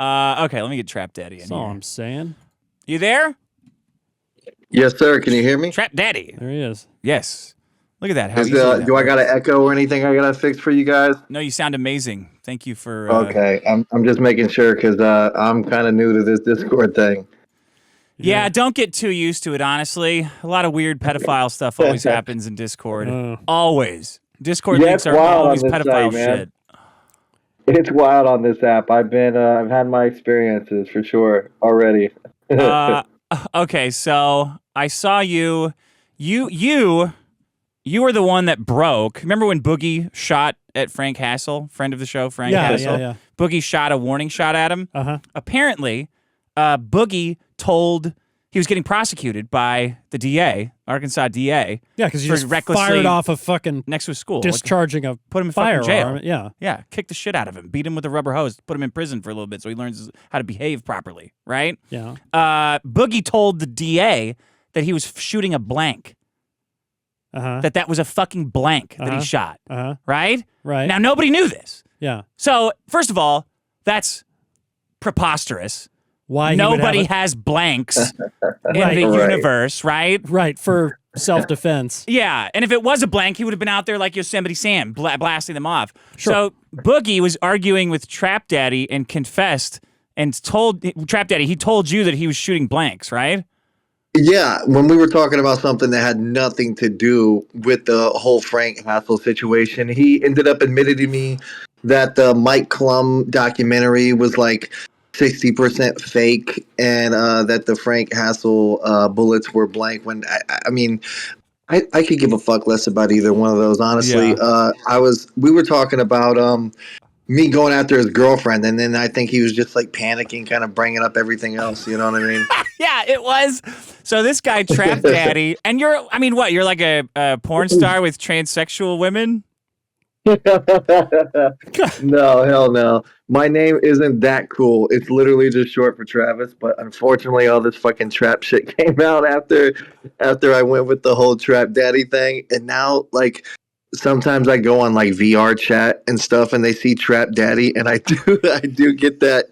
Okay, let me get Trap Daddy in That's all here. I'm saying. You there? Yes, sir. Can you hear me? Trap Daddy. There he is. Yes. Look at that. How easily that Do I got works. an echo or anything I got to fix for you guys? No, you sound amazing. Thank you for... Okay, I'm just making sure because I'm kind of new to this Discord thing. Yeah, don't get too used to it, honestly. A lot of weird pedophile stuff always happens in Discord. Always. Discord links are always pedophile shit. It's wild on this app. I've had my experiences for sure already. Okay, so I saw you. You were the one that broke. Remember when Boogie shot at Frank Hassel, friend of the show, Frank Hassel? Yeah. Boogie shot a warning shot at him. Apparently, Boogie told he was getting prosecuted by the DA, Arkansas DA. Yeah, because you just recklessly fired off a fucking next to a school, discharging a put him in firearm. fucking jail. Yeah, yeah, kick the shit out of him, beat him with a rubber hose, put him in prison for a little bit so he learns how to behave properly. Right? Yeah. Boogie told the DA that he was shooting a blank. That was a fucking blank that he shot. Right? Right. Now, nobody knew this. Yeah. So, first of all, that's preposterous. Why nobody has blanks in the universe, right? Right, for self-defense. Yeah, and if it was a blank, he would have been out there like Yosemite Sam, blasting them off. Sure. So, Boogie was arguing with Trap Daddy and confessed and told Trap Daddy, he told you that he was shooting blanks, right? Yeah, when we were talking about something that had nothing to do with the whole Frank Hassel situation, he ended up admitting to me that the Mike Klum documentary was like 60% fake and that the Frank Hassel bullets were blank. When I mean, I could give a fuck less about either one of those, honestly. Yeah. We were talking about me going after his girlfriend, and then I think he was just like panicking, kind of bringing up everything else. You know what I mean? Yeah, it was. So this guy, Trap Daddy, and you're like a porn star with transsexual women? No, hell no. My name isn't that cool. It's literally just short for Travis, but unfortunately all this fucking trap shit came out after I went with the whole Trap Daddy thing, and now like sometimes I go on like VR chat and stuff and they see Trap Daddy, and I do get that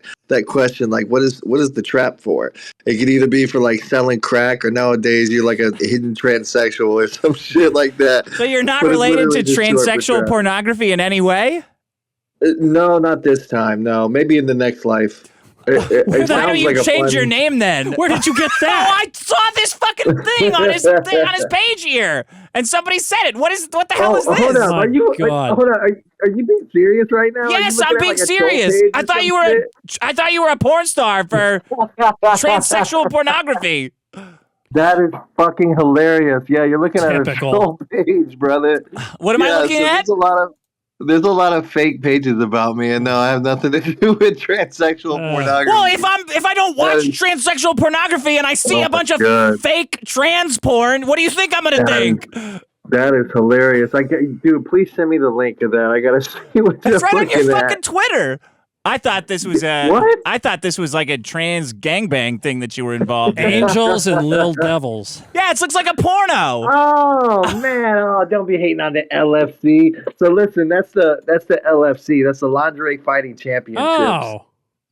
question, like what is the trap for? It could either be for like selling crack, or nowadays you're like a hidden transsexual or some shit like that. So you're not related to transsexual pornography in any way? No, not this time. No, maybe in the next life. Why don't you change your name then? Where did you get that? Oh, I saw this fucking thing on his page here, and somebody said it. What the hell is this? Hold on, are you being serious right now? Yes, I'm being serious. I thought you were a porn star for transsexual pornography. That is fucking hilarious. Yeah, you're looking at a troll page, brother. What am I looking at? There's a lot of fake pages about me, and no, I have nothing to do with transsexual pornography. Well, if I don't watch transsexual pornography and I see a bunch of fake trans porn, what do you think I'm gonna think? That is hilarious. Dude, please send me the link of that. I gotta see what you're looking at. It's right on your fucking Twitter. I thought this was what? I thought this was like a trans gangbang thing that you were involved in. Angels and little devils. Yeah, it looks like a porno. Oh man! don't be hating on the LFC. So listen, that's the LFC. That's the Lingerie Fighting Championships. Oh.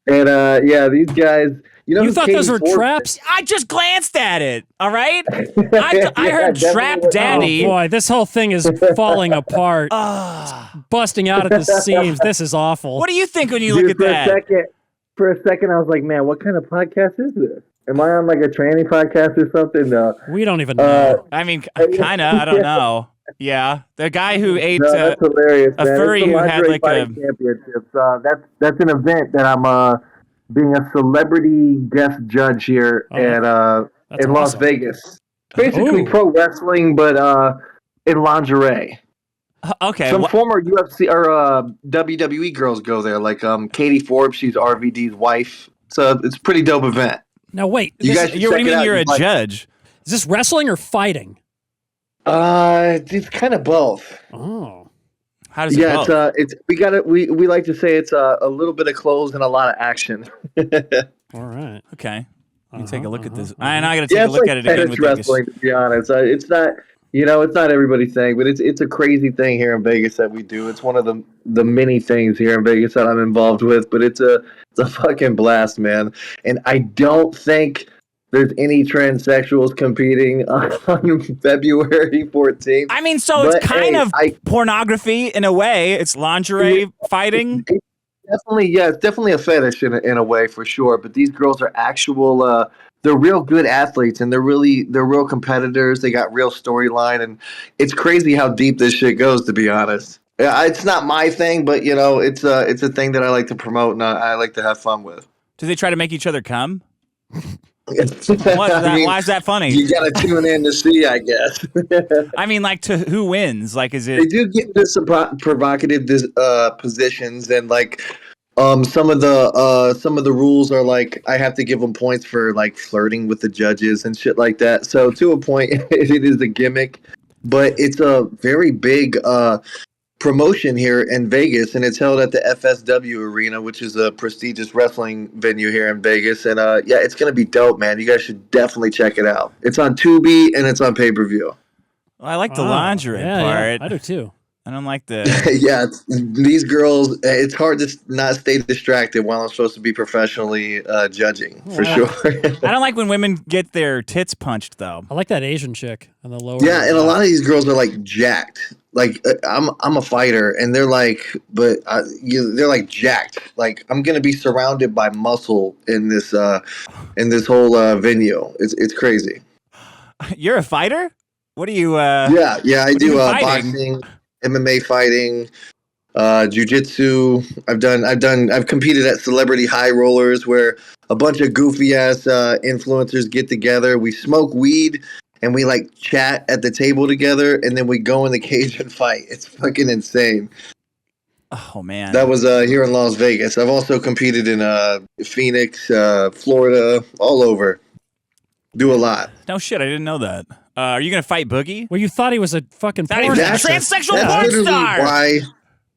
And yeah, these guys. You thought those were traps? I just glanced at it. All right. I heard Trap Daddy. Oh boy, this whole thing is falling apart. Busting out at the seams. This is awful. What do you think when you look at that? For a second, I was like, man, what kind of podcast is this? Am I on like a tranny podcast or something? No. We don't even know. I mean, kind of. I don't know. Yeah, the guy who ate that's hilarious, a furry who had like a championships. That's an event that I'm being a celebrity guest judge here at in Las Vegas. Basically pro wrestling, but in lingerie. Okay. Some former UFC or WWE girls go there, like Katie Forbes. She's RVD's wife. So it's a pretty dope event. Now wait, what do you mean you're a judge? Is this wrestling or fighting? It's kind of both. Oh. How does it go? We like to say it's a little bit of clothes and a lot of action. All right. Okay. Let me take a look at this. And I got to take a look at it again with wrestling, to be honest. It's not You know, it's not everybody's thing, but it's a crazy thing here in Vegas that we do. It's one of the many things here in Vegas that I'm involved with, but it's a fucking blast, man. And I don't think there's any transsexuals competing on February 14th. I mean, so it's But kind hey, of pornography in a way. It's lingerie fighting. definitely, yeah, it's definitely a fetish in a way for sure. But these girls are actual. They're real good athletes, and they're real competitors. They got real storyline, and it's crazy how deep this shit goes. To be honest, yeah, it's not my thing, but you know, it's a thing that I like to promote and I like to have fun with. Do they try to make each other come? I mean, Why is that funny? you got to tune in to see, I guess. I mean, like, to who wins? Like, is They it? do get into some provocative positions, and like some of the rules are like I have to give them points for like flirting with the judges and shit like that. So to a point, it is a gimmick, but it's a very big promotion here in Vegas, and it's held at the FSW Arena, which is a prestigious wrestling venue here in Vegas. And yeah, it's gonna be dope, man. You guys should definitely check it out. It's on Tubi and it's on pay-per-view. Well, I like the lingerie part. Yeah, I do too. I don't like the. Yeah, these girls. It's hard to not stay distracted while I'm supposed to be professionally judging for sure. I don't like when women get their tits punched, though. I like that Asian chick on the lower. Yeah, and a lot of these girls are like jacked. Like I'm a fighter, and they're like, but they're like jacked. Like I'm gonna be surrounded by muscle in this whole venue. It's crazy. You're a fighter? What are you? Yeah, I do fighting? boxing, MMA fighting, jiu-jitsu. I've competed at celebrity high rollers where a bunch of goofy ass influencers get together. We smoke weed and we like chat at the table together, and then we go in the cage and fight. It's fucking insane. Oh man, That was here in Las Vegas. I've also competed in Phoenix, Florida, all over. Do a lot. no shit. I didn't know that. Are you gonna fight Boogie? Well, you thought he was a fucking Thought he porn was a actor. transsexual That's porn literally star. why.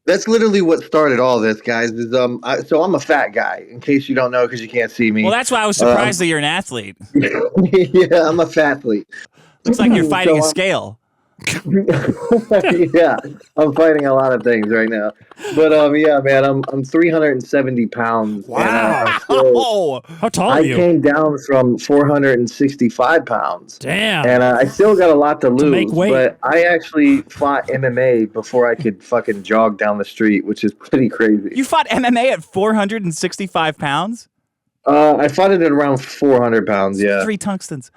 That's literally what started all this, guys. Is so I'm a fat guy. In case you don't know, because you can't see me. Well, that's why I was surprised that you're an athlete. Yeah, I'm a fathlete. Looks like you're fighting a So, scale. yeah, I'm fighting a lot of things right now. But yeah, man, I'm 370 pounds. Wow. And, still, How tall I are you? came down from 465 pounds. Damn. And I still got a lot to lose. make weight. But I actually fought MMA before I could fucking jog down the street, which is pretty crazy. You fought MMA at 465 pounds? I fought it at around 400 pounds, yeah. 3 tungstens.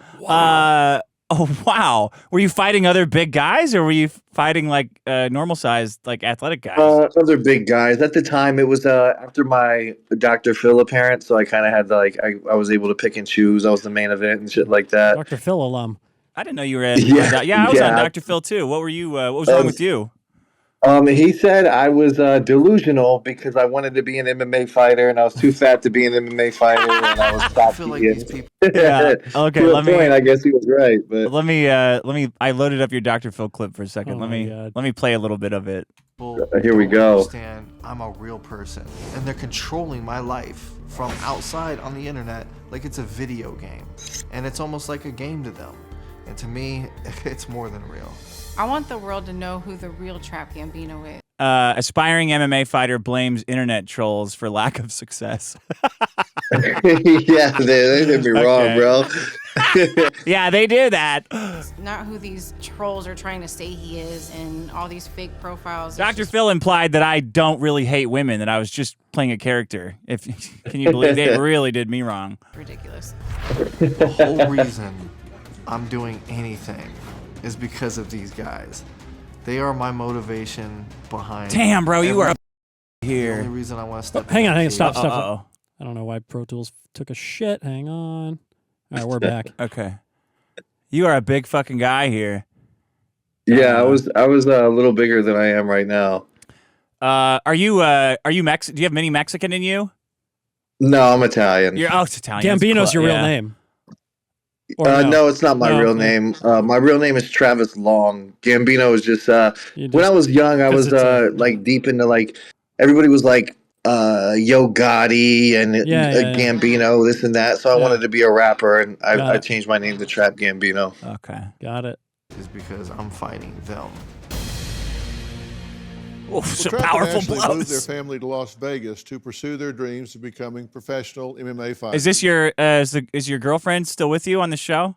Oh, wow. Were you fighting other big guys, or were you fighting like normal-sized, like athletic guys? Other big guys. At the time, it was after my Dr. Phil appearance, so I kind of had to, like, I was able to pick and choose. I was the main event and shit like that. Dr. Phil alum. I didn't know you were at. Yeah, I was on yeah. Dr. Phil too. What were you? What was wrong with you? He said I was delusional because I wanted to be an MMA fighter, and I was too fat to be an MMA fighter, and I was I feel like these people. Yeah. Okay. To a Let me. point, I guess he was right, but Let me. I loaded up your Dr. Phil clip for a second. Oh let my me. God. Let me play a little bit of it. Here we don't go. Understand, I'm a real person, and they're controlling my life from outside on the internet like it's a video game, and it's almost like a game to them. And to me, it's more than real. I want the world to know who the real Trap Gambino is. Aspiring MMA fighter blames internet trolls for lack of success. Yeah, they did me wrong, bro. Yeah, they do that. It's not who these trolls are trying to say he is and all these fake profiles. It's Dr. just Phil implied that I don't really hate women, that I was just playing a character. If can you believe they really did me wrong? ridiculous. The whole reason I'm doing anything is because of these guys. They are my motivation behind. Damn, bro, you are a The only here. reason I want to step. Hang in on, that hang on, cage- stop. Uh-oh. I don't know why Pro Tools took a shit. Hang on. All right, we're back. Okay. You are a big fucking guy here. Yeah, I was a little bigger than I am right now. Are you Mexican? Do you have many Mexican in you? No, I'm Italian. It's Italian. Gambino's your real Yeah. name. Or No, it's not my No, real no. name. My real name is Travis Long. Gambino is just You when I just- was young, I 'cause was it's like deep into like everybody was like Yo Gotti and Yeah. Gambino, this and that. So I Yeah. wanted to be a rapper, and Got I it. changed my name to Trap Gambino. Okay. Got it. is because I'm fighting them. Oof, some Trap and powerful Ashley moved their blows. family to Las Vegas to pursue their dreams of becoming professional MMA fighters. Is this your is your girlfriend still with you on the show?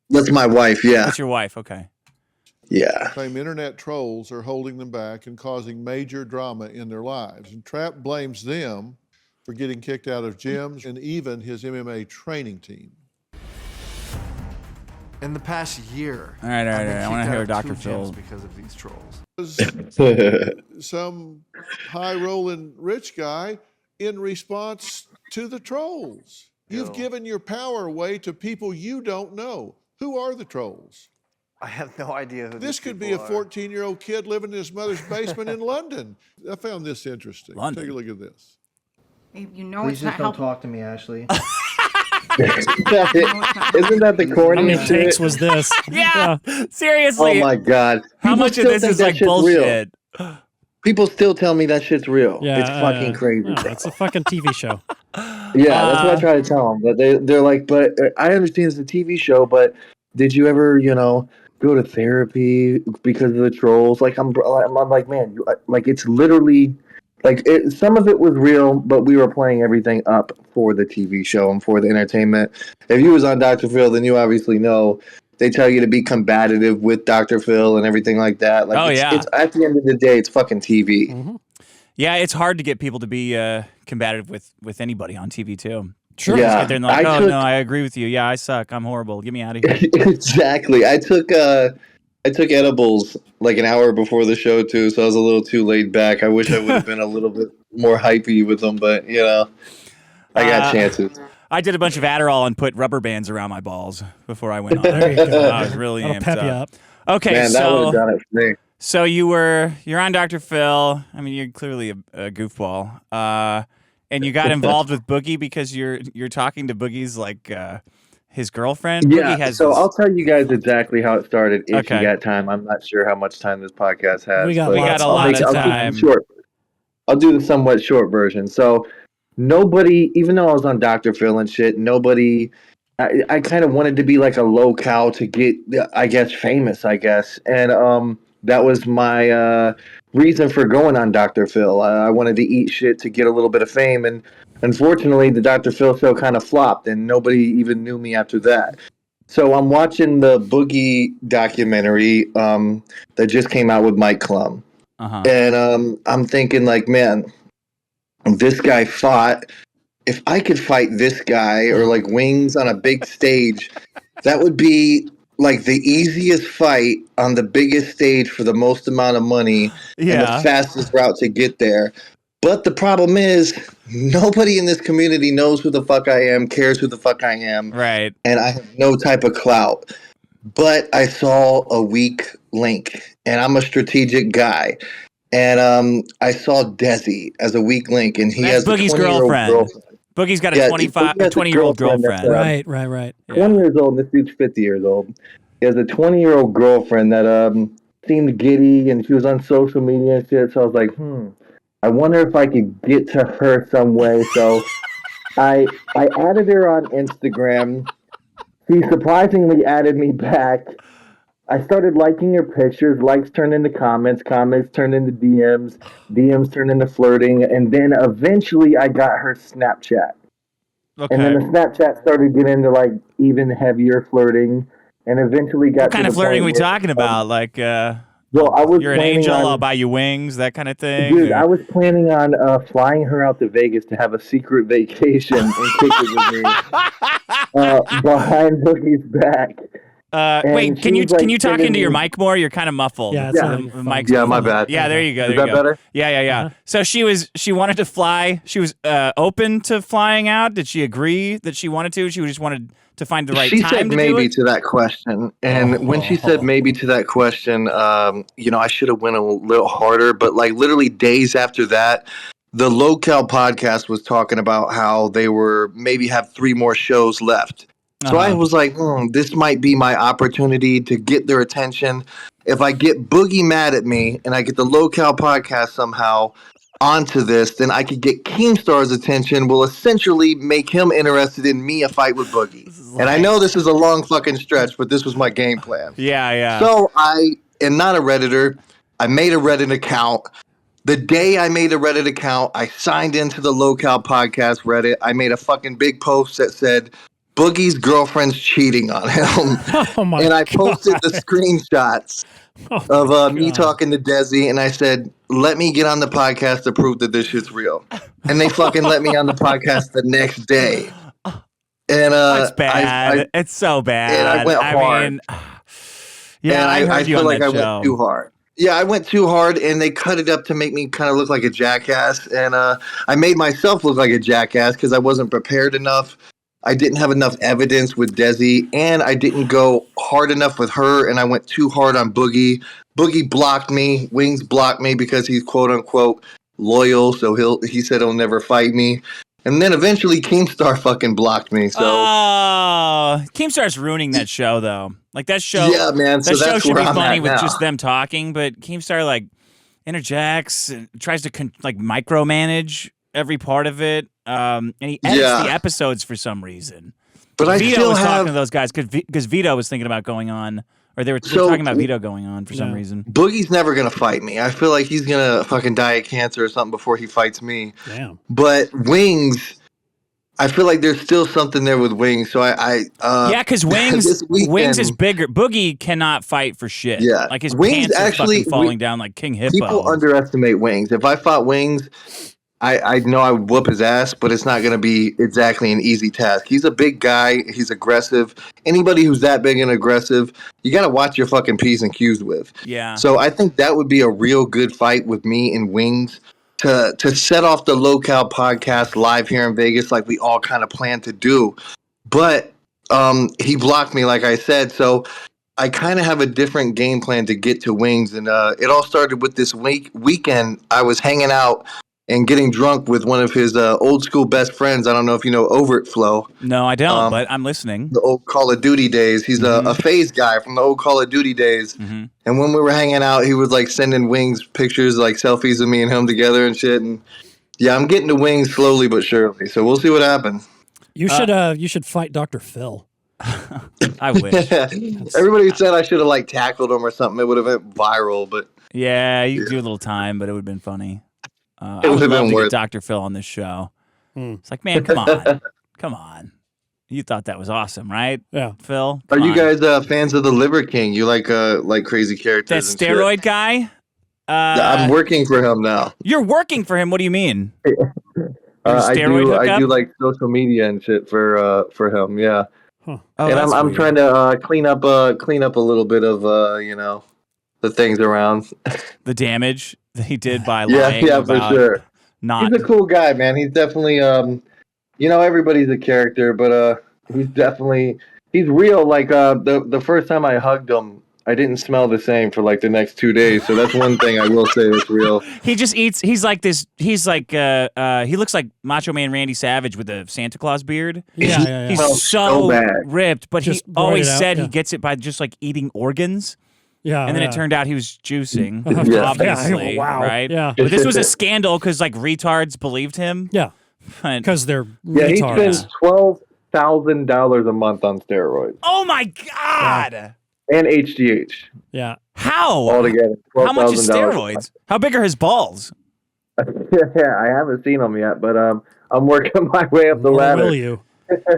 That's my wife. Yeah. That's your wife. Okay. Yeah. Claim internet trolls are holding them back and causing major drama in their lives. And Trap blames them for getting kicked out of gyms and even his MMA training team. In the past year, All right. I've been I want to kicked hear out of Dr. 2 Phil. gyms because of these trolls. Some high-rolling rich guy in response to the trolls. You've given your power away to people you don't know. Who are the trolls? I have no idea who This could be a 14-year-old kid living in his mother's basement in London. I found this interesting. London. Take a look at this. Babe, you know Please it's just not don't helping. talk to me, Ashley. Isn't that the How corny many shit? takes was this? Yeah. Oh Seriously. my god! How People much of still this think is that like shit's bullshit? Real. People still tell me that shit's real. Yeah, It's fucking crazy. No, it's a fucking TV show. Yeah, that's what I try to tell them. But they're like, but I understand it's a TV show, but did you ever, go to therapy because of the trolls? Like I'm like, man, like it's literally like some of it was real, but we were playing everything up for the TV show and for the entertainment. If you was on Dr. Phil, then you obviously know they tell you to be combative with Dr. Phil and everything like that. Like, it's at the end of the day, it's fucking TV. Mm-hmm. Yeah, it's hard to get people to be combative with anybody on TV too. Sure. Just Yeah, get there and like, no, I agree with you. Yeah, I suck. I'm horrible. Get me out of here. Exactly. I took edibles like an hour before the show too, so I was a little too laid back. I wish I would have been a little bit more hypey with them, but I got chances. I did a bunch of Adderall and put rubber bands around my balls before I went on. There you go. I was really That'll amped pep up. you up. Okay, Man, that would have done it for me. So you're on Dr. Phil. I mean, you're clearly a goofball. And you got involved with Boogie because you're talking to Boogie's like his girlfriend. Yeah. Boogie has So this- I'll tell you guys exactly how it started if Okay. you got time. I'm not sure how much time this podcast has. We got but lots a I'll lot make- of I'll keep it time. Short. I'll do the somewhat short version. So nobody, even though I was on Dr. Phil and shit, nobody. I kind of wanted to be like a lolcow to get, I guess, famous. I guess, and that was my reason for going on Dr. Phil. I wanted to eat shit to get a little bit of fame, and unfortunately, the Dr. Phil show kind of flopped, and nobody even knew me after that. So I'm watching the Boogie documentary that just came out with Mike Klum, and I'm thinking like, man, this guy fought. If I could fight this guy or like Wings on a big stage, that would be like the easiest fight on the biggest stage for the most amount of money and the fastest route to get there. But the problem is nobody in this community knows who the fuck I am, cares who the fuck I am. Right. And I have no type of clout. But I saw a weak link, and I'm a strategic guy. And I saw Desi as a weak link, and he That's has Boogie's a 20-year-old girlfriend. Boogie's got a 20-year-old girlfriend. Right. 20 years old, and this dude's 50 years old. He has a 20-year-old girlfriend that seemed giddy, and she was on social media and shit. So I was like, I wonder if I could get to her some way. So I added her on Instagram. She surprisingly added me back. I started liking her pictures. Likes turned into comments. Comments turned into DMs. DMs turned into flirting. And then eventually I got her Snapchat. Okay. And then the Snapchat started getting into like even heavier flirting. And eventually got What kind to of the flirting are point we where, talking about? Like, well, I was you're an planning angel, on- I'll buy you wings, that kind of thing? Dude, or- I was planning on flying her out to Vegas to have a secret vacation and kick it with me behind Boogie's back. Wait, she can you was, like, talk sending into your me- mic more? You're kind of muffled. Yeah, it's Yeah. on your phone. Mic's Yeah, my muffled. bad. Yeah, there you go. Is There that you go. better? Yeah. So she wanted to fly. She was open to flying out. Did she agree that she wanted to? She just wanted to find the right She time said to do maybe it? to that question, and when she said maybe to that question, I should have went a little harder. But like literally days after that, the Lolcow podcast was talking about how they were maybe have 3 more shows left. So I was like, this might be my opportunity to get their attention. If I get Boogie mad at me and I get the Lolcow podcast somehow, onto this, then I could get Keemstar's attention, will essentially make him interested in me a fight with Boogie. And I know this is a long fucking stretch, but this was my game plan. Yeah. So I am not a Redditor. I made a Reddit account. The day I made a Reddit account, I signed into the lolcow podcast Reddit. I made a fucking big post that said, Boogie's girlfriend's cheating on him. Oh my and I posted God. the screenshots of me talking to Desi, and I said, let me get on the podcast to prove that this shit's real. And they fucking let me on the podcast the next day. And That's bad. It's so bad. And I went hard. Mean, yeah, and I heard you feel on like that I show. went too hard. Yeah, I went too hard, and they cut it up to make me kind of look like a jackass. And I made myself look like a jackass because I wasn't prepared enough. I didn't have enough evidence with Desi, and I didn't go hard enough with her, and I went too hard on Boogie. Boogie blocked me. Wings blocked me because he's quote-unquote loyal, so he said he'll never fight me. And then eventually Keemstar fucking blocked me. So Keemstar's ruining that show, though. Like, that show, yeah, man. So that show that's should where be I'm funny at with now. just them talking, but Keemstar, like, interjects and tries to, micromanage every part of it. And he edits the episodes for some reason. But I Vito still was have... talking to those guys because Vito was thinking about going on, or they were talking about Vito going on for some reason. Boogie's never going to fight me. I feel like he's going to fucking die of cancer or something before he fights me. Damn. But Wings... I feel like there's still something there with Wings, so yeah, because Wings weekend, is bigger. Boogie cannot fight for shit. Yeah, like his Wings pants are fucking actually falling down like King Hippo. People underestimate Wings. If I fought Wings, I know I would whoop his ass, but it's not going to be exactly an easy task. He's a big guy. He's aggressive. Anybody who's that big and aggressive, you got to watch your fucking P's and Q's with. Yeah. So I think that would be a real good fight with me and Wings. To set off the lolcow podcast live here in Vegas like we all kind of planned to do. But he blocked me, like I said, so I kind of have a different game plan to get to Wings. And it all started with this weekend. I was hanging out and getting drunk with one of his old school best friends. I don't know if you know Overt Flow. No, I don't, but I'm listening. The old Call of Duty days. He's a FaZe guy from the old Call of Duty days. Mm-hmm. And when we were hanging out, he was like sending Wings pictures, like selfies of me and him together and shit. And yeah, I'm getting to Wings slowly but surely. So we'll see what happens. You should fight Dr. Phil. I wish. Everybody said I should have like tackled him or something. It would have went viral, but yeah, you do a little time, but it would have been funny. It I would would have love been to worth get Dr. Phil on this show. It's like, man, come on. You thought that was awesome, right? Yeah. Phil? Are Come you on. guys fans of the Liver King? You like crazy characters? That and steroid shit? guy? I'm working for him now. You're working for him. What do you mean? I steroid do like social media and shit for him. Yeah. Huh. Oh, And that's I'm weird. trying to clean up a little bit of the things around. The damage that he did by Yeah, lying for about sure. not. He's a cool guy, man. He's definitely everybody's a character, but he's real. Like the first time I hugged him, I didn't smell the same for like the next 2 days. So that's one thing I will say is real. He just eats. He's like this. He's like he looks like Macho Man Randy Savage with a Santa Claus beard. Yeah. He's Smells so so bad. ripped, but Just he always roided out, said yeah. he gets it by just like eating organs. Yeah. And then yeah. it turned out he was juicing, Yeah. obviously, Wow. right? Yeah. But this was a scandal because like retards believed him. Yeah. But- Because they're Yeah, he retards. spends $12,000 a month on steroids oh my God! and HGH Yeah. How? altogether. How much is $12,000. steroids? How big are his balls? Yeah, I haven't seen them yet, but I'm working my way up the Or ladder. will you?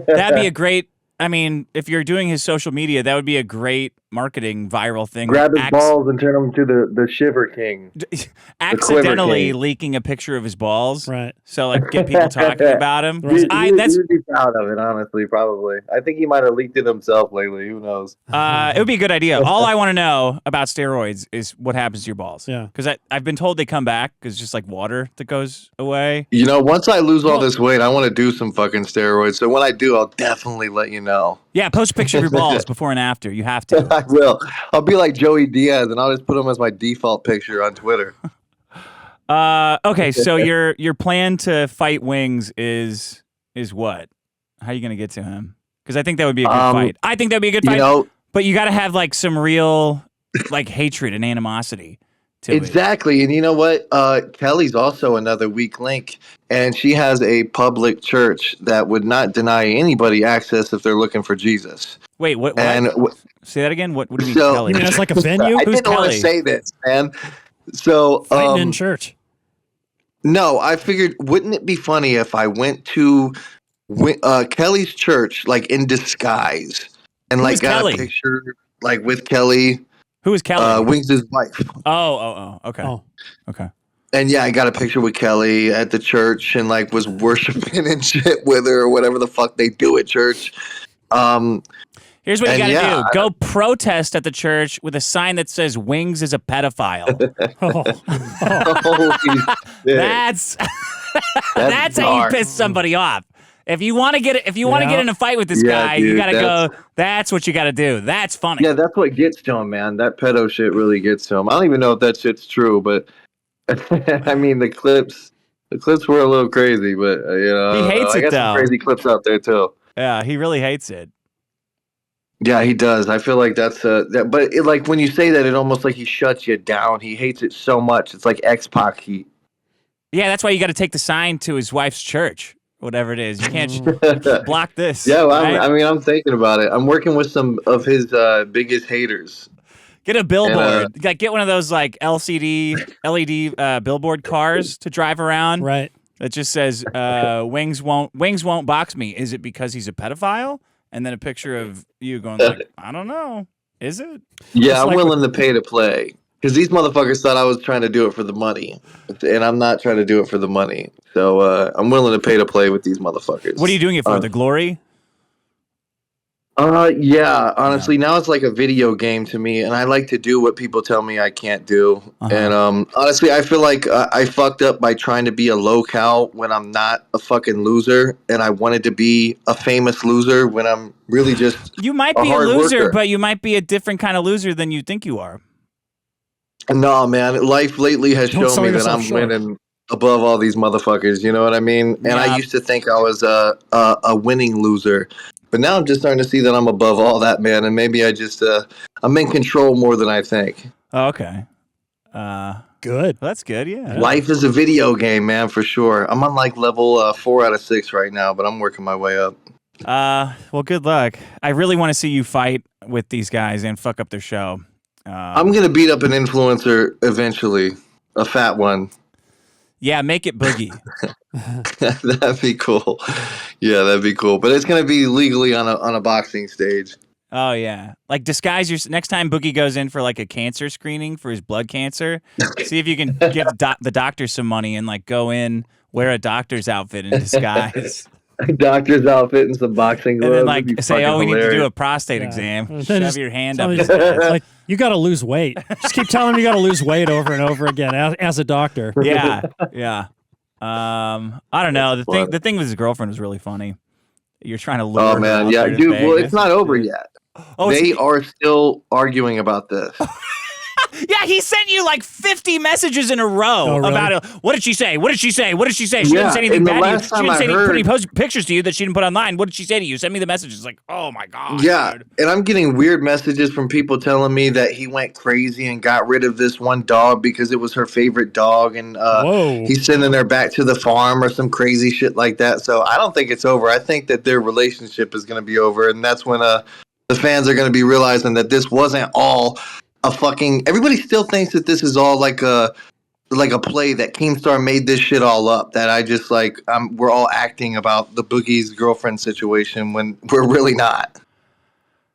That'd be a great. I mean, if you're doing his social media, that would be a great marketing viral thing. Grab his Acc- balls and turn them to the Shiver King. accidentally King. leaking a picture of his balls. Right. So like get people talking about him. Right. That's He would be proud of it, honestly, probably. I think he might have leaked it himself lately. Who knows? it would be a good idea. All I want to know about steroids is what happens to your balls. Yeah. Because I've been told they come back because it's just like water that goes away. You know, once I lose all this weight, I want to do some fucking steroids. So when I do, I'll definitely let you know. Yeah, post a picture of your balls before and after. You have to. I will. I'll be like Joey Diaz, and I'll just put him as my default picture on Twitter. Okay, so your plan to fight Wings is what? How are you gonna get to him? Because I think that would be a good fight. I think that'd be a good fight. You know, But you got to have like some real like hatred and animosity. to it. Exactly. And you know what? Kelly's also another weak link. And she has a public church that would not deny anybody access if they're looking for Jesus. Wait, what? And Say that again. What do you mean, so- Kelly? You mean it's like a venue? I Who's didn't want Kelly? to say this, man. So, Fighting in church. no, I figured, wouldn't it be funny if I went to Kelly's church, like in disguise, and Who like is got Kelly? a picture, like with Kelly, Who is Kelly? Wings' wife. Okay. Oh. Okay. And yeah, I got a picture with Kelly at the church and like was worshiping and shit with her or whatever the fuck they do at church. Here's what you And gotta yeah, do. Go protest at the church with a sign that says Wings is a pedophile. Oh. Holy shit. That's how you dark. piss somebody off. If you want to get in a fight with this Yeah, guy, you dude, gotta go. That's what you gotta do. That's funny. Yeah, that's what gets to him, man. That pedo shit really gets to him. I don't even know if that shit's true, but I mean, the clips were a little crazy, but He hates I it, got though. some crazy clips out there too. Yeah, he really hates it. Yeah, he does. I feel like that's but like when you say that, it almost like he shuts you down. He hates it so much. It's like X-Pac heat. Yeah, that's why you got to take the sign to his wife's church, whatever it is. You can't block this. Yeah, well, right? I'm thinking about it. I'm working with some of his biggest haters. Get a billboard. Like, get one of those like LED billboard cars to drive around. Right. That just says Wings won't box me. Is it because he's a pedophile? And then a picture of you going like, I don't know. Is it? Yeah, I'm like willing to pay to play because these motherfuckers thought I was trying to do it for the money, and I'm not trying to do it for the money. So I'm willing to pay to play with these motherfuckers. What are you doing it for? The glory? Yeah, honestly, now it's like a video game to me, and I like to do what people tell me I can't do. And honestly, I feel like I fucked up by trying to be a lolcow when I'm not a fucking loser, and I wanted to be a famous loser when I'm really just You might be a hard loser, worker. but you might be a different kind of loser than you think you are. No, man, life lately has Don't shown sell me that yourself I'm short. winning above all these motherfuckers. You know what I mean? And Yeah. I used to think I was a winning loser. But now I'm just starting to see that I'm above all that, man, and maybe I just I'm in control more than I think. Oh, okay. Good. Well, that's good. Yeah. Life is a video game, man, for sure. I'm on like level 4 out of 6 right now, but I'm working my way up. Well, good luck. I really want to see you fight with these guys and fuck up their show. I'm gonna beat up an influencer eventually, a fat one. Yeah, make it Boogie. That'd be cool. Yeah, that'd be cool. But it's gonna be legally on a boxing stage. Oh yeah, like disguise your next time Boogie goes in for like a cancer screening for his blood cancer. See if you can give the doctor some money and like go in, wear a doctor's outfit in disguise, Doctor's outfit and some boxing gloves. and then That'd be like say, fucking "Oh, we need to do hilarious. a prostate exam." And then Shove just your hand tell up me- his ass. Like, you got to lose weight. Just keep telling him you got to lose weight over and over again as a doctor. Yeah, yeah. I don't know. The thing with his girlfriend was really funny. You're trying to lure Oh her man, out yeah, there to dude. Well, Vegas. it's not over yet. Oh, They are still arguing about this. Yeah, he sent you like 50 messages in a row Oh, really? about what did she say? What did she say? What did she say? She Yeah, didn't say anything and the bad to you. last She time didn't say I put any heard- pictures to you that she didn't put online. What did she say to you? Send me the messages. Like, oh my god. Yeah, dude. and I'm getting weird messages from people telling me that he went crazy and got rid of this one dog because it was her favorite dog, and Whoa. he's sending her back to the farm or some crazy shit like that. So I don't think it's over. I think that their relationship is going to be over, and that's when the fans are going to be realizing that this wasn't all a fucking. Everybody still thinks that this is all like a play that Keemstar made this shit all up. That I just like we're all acting about the Boogie's girlfriend situation when we're really not. At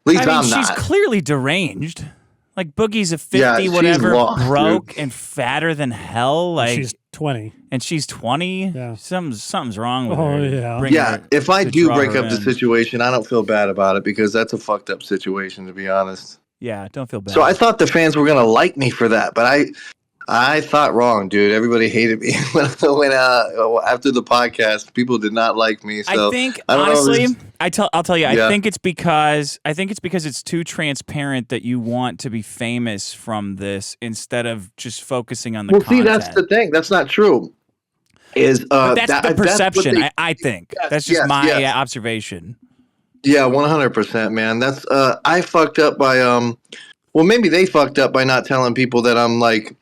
least I mean, I'm she's not. clearly deranged. Like Boogie's a 50 Yeah, she's whatever, lost, broke dude. and fatter than hell. Like She's 20. and she's 20. Yeah. Something's wrong with Oh, her. yeah. Bringing Yeah, her if I to do draw break her up the in. situation, I don't feel bad about it because that's a fucked up situation, to be honest. Yeah, don't feel bad. So I thought the fans were gonna like me for that, but I thought wrong, dude. Everybody hated me when after the podcast. People did not like me. So I think I don't know if honestly, it's- I'll tell you. I Yeah. think it's because it's too transparent that you want to be famous from this instead of just focusing on the well, content. see, that's the thing. That's not true. But that's that- the what perception. they- I think Yes, that's just yes, my yes. observation. Yeah, 100%, man. That's I fucked up by well, maybe they fucked up by not telling people that I'm like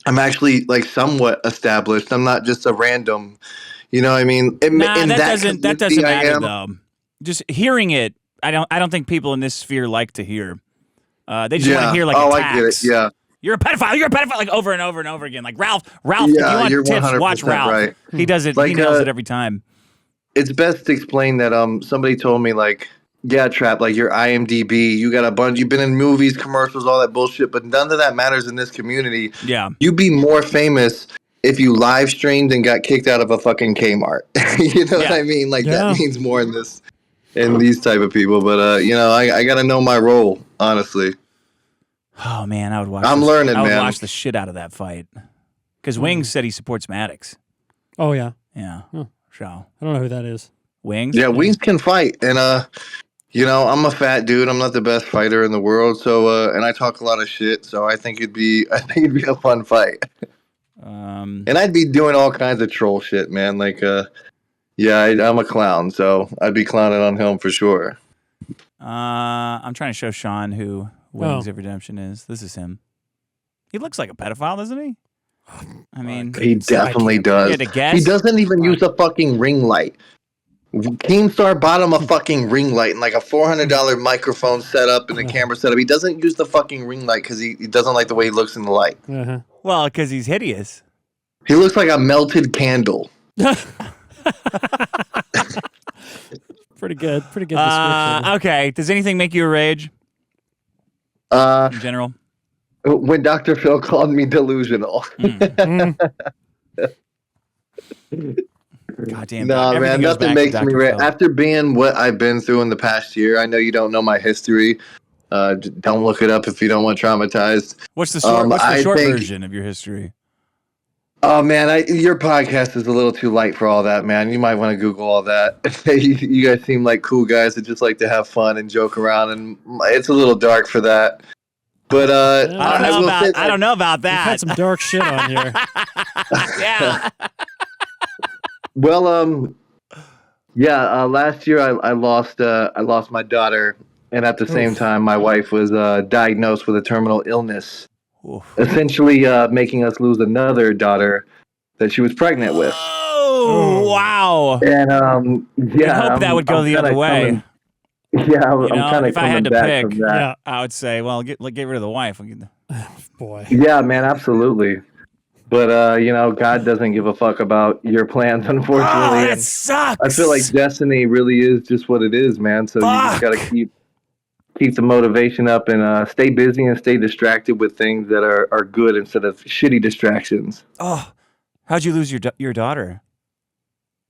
I'm actually like somewhat established. I'm not just a random. You know what I mean? Nah, In that community doesn't I matter am. though. Just hearing it, I don't think people in this sphere like to hear. They just want to Yeah. hear like Oh, I get it. attacks. Yeah. You're a pedophile. You're a pedophile. Like over and over and over again. Like Ralph. If you Yeah. want You're tips, watch 100% Ralph. right. He does it. He Like, nails it every time. it's best to explain that somebody told me like, yeah, Trap, like your IMDb, you got a bunch, you've been in movies, commercials, all that bullshit, but none of that matters in this community. Yeah. You'd be more famous if you live streamed and got kicked out of a fucking Kmart. You know what Yeah. I mean? Like Yeah. that means more in these type of people. But you know, I gotta know my role, honestly. Oh man, I would watch. I'm learning, I would man. watch the shit out of that fight. Because Wings said he supports Maddox. Oh yeah. Yeah. So I don't know who that is. Wings. Yeah, Wings can fight, and you know, I'm a fat dude. I'm not the best fighter in the world, so and I talk a lot of shit. So I think it'd be a fun fight. And I'd be doing all kinds of troll shit, man. Like, yeah, I'm a clown, so I'd be clowning on him for sure. I'm trying to show Sean who Wings of Redemption is. This is him. He looks like a pedophile, doesn't he? I mean, He definitely does. You had to guess? He doesn't even use a fucking ring light. Keemstar bought him a fucking ring light and like a $400 microphone setup and a camera setup. He doesn't use the fucking ring light because he doesn't like the way he looks in the light. Uh-huh. Well, because he's hideous. He looks like a melted candle. Pretty good description. Okay. Does anything make you a rage Uh, in general? when Dr. Phil called me delusional. Goddamn. No, everything man, goes nothing back to makes me Dr. rage. Phil. After being what I've been through in the past year, I know you don't know my history. Don't look it up if you don't want traumatized. What's the short? What's the I short think- version of your history? Oh man, your podcast is a little too light for all that, man. You might want to Google all that. You guys seem like cool guys that just like to have fun and joke around, and it's a little dark for that. But I don't know about We've that. had some dark shit on here. Yeah. Well, yeah. Last year I lost my daughter, and at the same time, my wife was diagnosed with a terminal illness, essentially making us lose another daughter that she was pregnant with. Oh, wow. And yeah, I hope that would go the other way. I'm kind of if I had coming to back pick, from that. Yeah. I would say, well, get rid of the wife. Boy. Yeah, man, absolutely. But you know, God doesn't give a fuck about your plans, unfortunately. Oh, that and sucks. I feel like destiny really is just what it is, man. So you just gotta keep the motivation up and stay busy and stay distracted with things that are good instead of shitty distractions. Oh, how'd you lose your daughter?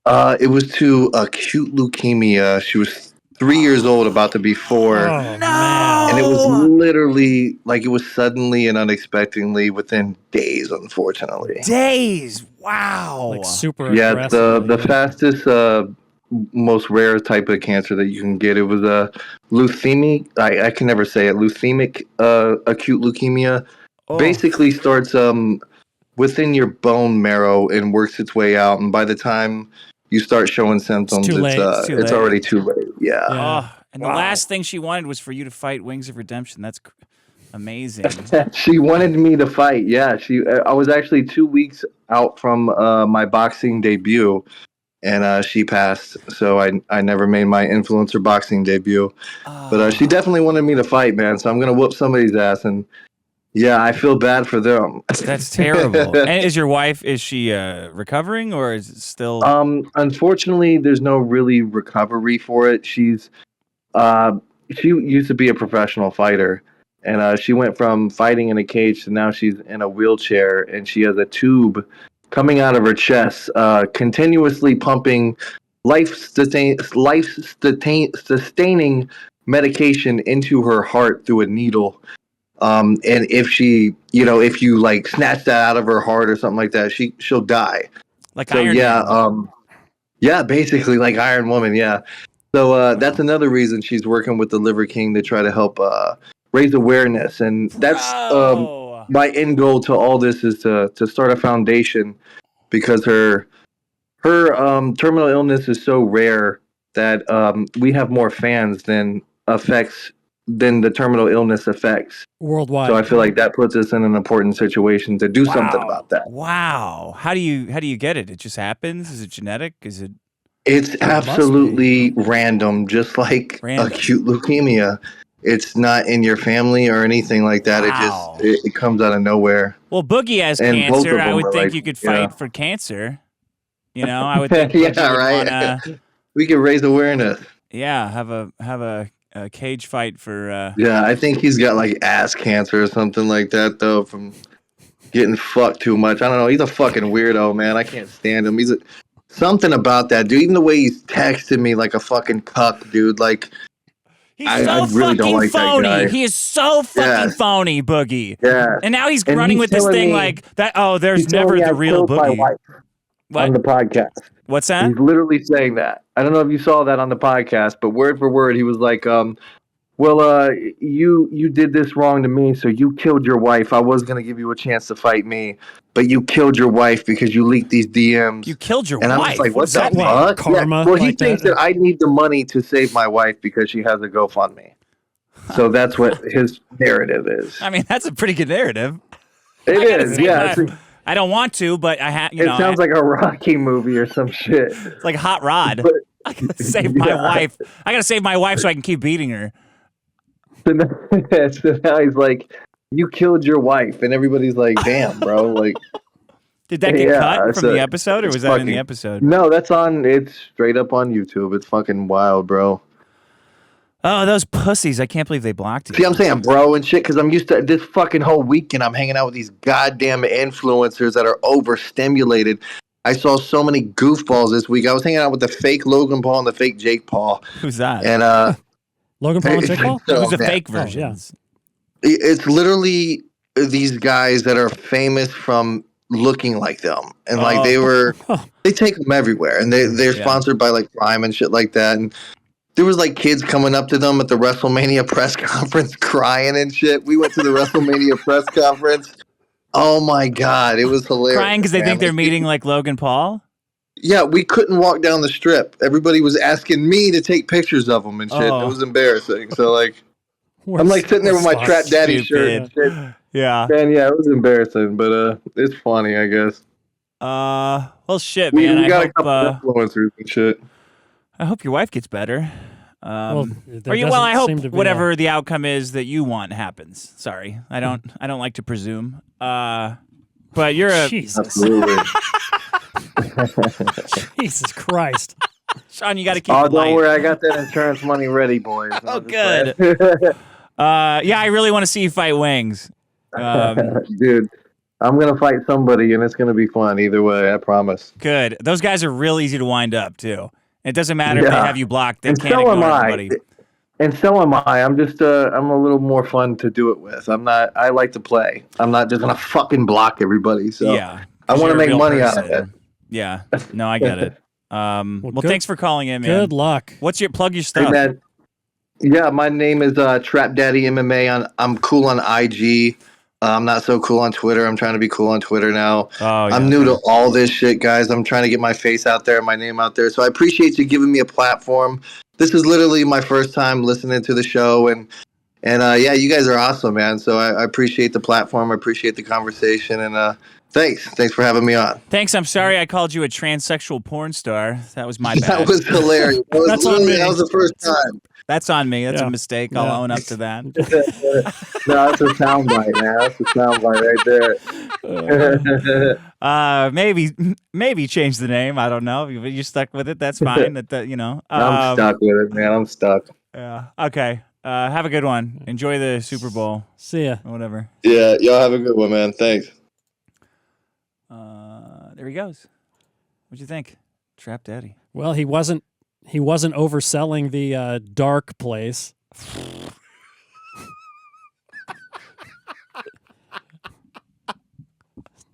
It was to acute leukemia. She was 3 years old, about to be 4. Oh, man. And it was literally like it was suddenly and unexpectedly within days, unfortunately. Days. Wow. Like super Yeah, it's aggressive. the fastest, most rare type of cancer that you can get. It was a leukemic. I can never say it. Leukemic acute leukemia basically starts within your bone marrow and works its way out. And by the time you start showing symptoms, too late. it's already too late. Yeah. Oh, and the last thing she wanted was for you to fight Wings of Redemption. That's amazing. She wanted me to fight. Yeah, I was actually 2 weeks out from my boxing debut, and she passed. So I never made my influencer boxing debut. But she definitely wanted me to fight, man. So I'm gonna whoop somebody's ass, and yeah, I feel bad for them. That's terrible. And is your wife? Is she recovering or is it still? Unfortunately, there's no really recovery for it. She used to be a professional fighter. And she went from fighting in a cage to now she's in a wheelchair, and she has a tube coming out of her chest, continuously pumping life-sustaining medication into her heart through a needle. And if you like snatch that out of her heart or something like that, she'll die. Like so Iron Man. Yeah, basically like Iron Woman. Yeah. So that's another reason she's working with the Liver King to try to help raise awareness, and that's my end goal to all this is to start a foundation, because her terminal illness is so rare that we have more fans than affects than the terminal illness affects. Worldwide. So I feel like that puts us in an important situation to do something about that. Wow. How do you get it? It just happens? Is it genetic? Is it? It's absolutely random, just like acute leukemia. It's not in your family or anything like that. Wow. It comes out of nowhere. Well, Boogie has And both cancer. of I them would are think like, you could fight for cancer. You know, I would think Yeah, Boogie would right. wanna, We could raise awareness. have a cage fight for. Yeah, I think he's got like ass cancer or something like that, though, from getting fucked too much. I don't know. He's a fucking weirdo, man. I can't stand him. Something about that dude. Even the way he's texting me like a fucking cuck, dude. Like, He's I so really don't fucking like that phony. guy. He is so fucking phony, Boogie. Yeah. And now he's And running he's with this telling thing me- like that. Oh, there's he's telling never me the I real killed my Boogie. wife on the podcast. What's that? He's literally saying that. I don't know if you saw that on the podcast, but word for word, he was like, well, you did this wrong to me, so you killed your wife. I was gonna give you a chance to fight me, but you killed your wife because you leaked these DMs. You killed your and wife. I'm just like, What what does the that mean? fuck? Karma Yeah. Well, he like thinks that? that I need the money to save my wife because she has a GoFundMe. So that's what his narrative is. I mean, that's a pretty good narrative. It gotta is, say yeah. that. I don't want to, but I have. It sounds like a Rocky movie or some shit. It's like Hot Rod. But- I gotta save my Yeah. wife. I gotta save my wife so I can keep beating her. So now he's like, you killed your wife, and everybody's like, damn, bro. Like, Did that get Yeah, cut from so the episode, or it's was that in the fucking- episode? no, it's straight up on YouTube. It's fucking wild, bro. Oh, those pussies! I can't believe they blocked you. See, I'm saying bro and shit because I'm used to this fucking whole weekend. I'm hanging out with these goddamn influencers that are overstimulated. I saw so many goofballs this week. I was hanging out with the fake Logan Paul and the fake Jake Paul. Who's that? And Logan Paul and Jake Paul? Who's the man. fake yeah. versions? It's literally these guys that are famous from looking like them, and like they take them everywhere, and they're sponsored by like Prime and shit like that. And there was like kids coming up to them at the WrestleMania press conference crying and shit. We went to the WrestleMania press conference. Oh my god, it was hilarious. Crying because they man. think they're Like, meeting like Logan Paul. Yeah, we couldn't walk down the strip. Everybody was asking me to take pictures of them and shit. Oh. It was embarrassing. So like, We're- I'm like sitting there with my we're Trap Daddy shirt and Stupid. shit. Yeah. Man, yeah, it was embarrassing, but it's funny, I guess. Well, shit, We man. got I a couple hope. influencers and shit. I hope your wife gets better. Well, there I doesn't hope seem to be whatever the outcome is that you want happens. Sorry, I don't like to presume. But you're a Jesus. Absolutely. Jesus Christ. Sean. You got to keep Oh, it light. don't worry, I got that insurance money ready, boys. Oh, I'm just good. playing. Yeah, I really want to see you fight Wings. Dude, I'm gonna fight somebody, and it's gonna be fun either way. I promise. Good. Those guys are real easy to wind up too. It doesn't matter if they Yeah. have you blocked. They And can't so am ignore I. everybody. And so am I. I'm just I'm a little more fun to do it with. I like to play. I'm not just gonna fucking block everybody. So Yeah. I 'cause want to you're a make real money out of it. person. Yeah. No, I get it. Well, good- thanks for calling in, man. Good luck. What's your plug your Hey, stuff? man. Yeah, my name is Trap Daddy MMA. I'm cool on IG. I'm not so cool on Twitter. I'm trying to be cool on Twitter now. Oh, yeah. I'm new to all this shit, guys. I'm trying to get my face out there, my name out there. So I appreciate you giving me a platform. This is literally my first time listening to the show, and yeah, you guys are awesome, man. So I appreciate the platform. I appreciate the conversation, and thanks for having me on. Thanks. I'm sorry I called you a transsexual porn star. That was my bad. That was hilarious. That's on me. That was the first time. That's on me. That's Yeah. a mistake. I'll Yeah. own up to that. No, that's a soundbite, man. That's a soundbite right there. Maybe change the name. I don't know. If you're stuck with it, that's fine. You know. I'm stuck with it, man. I'm stuck. Yeah. Okay. Have a good one. Enjoy the Super Bowl See ya. or whatever. Yeah, y'all have a good one, man. Thanks. There he goes. What'd you think? Trap Daddy. Well, he wasn't overselling the dark place.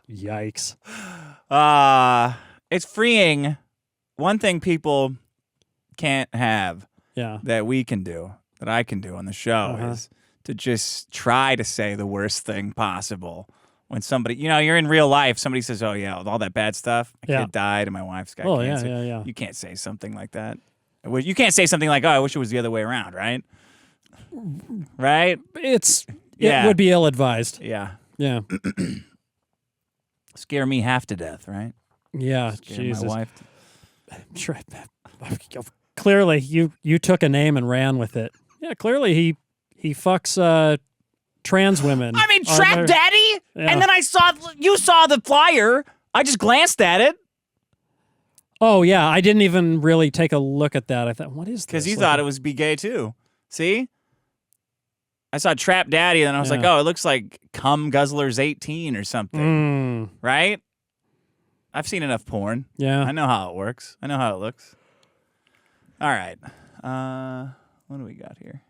Yikes. It's freeing. One thing people can't have Yeah. that we can do, that I can do on the show, is to just try to say the worst thing possible. When somebody, you're in real life, somebody says, "Oh yeah, all that bad stuff. My kid died, and my wife's got Oh, yeah, cancer." yeah. You can't say something like that. You can't say something like, "Oh, I wish it was the other way around," right? right? It Yeah. would be ill-advised. Yeah. Yeah. Scare me half to death, right? Yeah. Scare Jesus. my wife. Clearly, you took a name and ran with it. Yeah. Clearly, he fucks trans women. I mean, Trap Daddy? Yeah. And then you saw the flyer. I just glanced at it. Oh yeah, I didn't even really take a look at that. I thought, what is this? Because you thought it was be gay too. See? I saw Trap Daddy and I was like, oh, it looks like Cum Guzzlers 18 or something. Right? I've seen enough porn. Yeah. I know how it works. I know how it looks. All right. What do we got here?